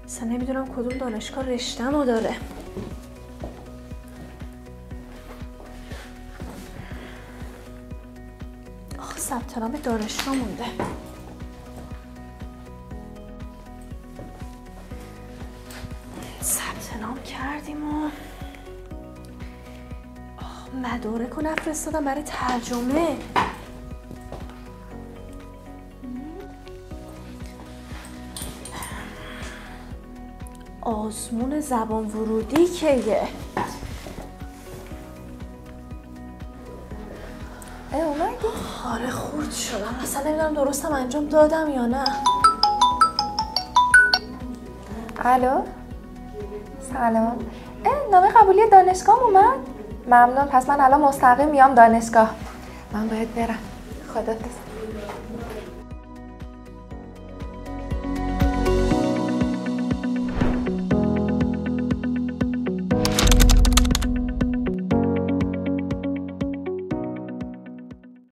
اصلا نمیدونم کدوم دانشگاه رشته‌مو داره. آخه ثبت نام دانشگاه مونده. ثبت نام کردیم و مدارک رو نفرستادم برای ترجمه. آزمون زبان ورودی کیه؟ اومدی؟ آره خورد شدم. اصلا نمیدونم درستم انجام دادم یا نه. الو؟ سلام. نامه قبولی دانشگاه اومد؟ ممنون. پس من الان مستقیم میام دانشگاه. من باید برم. خداحافظ.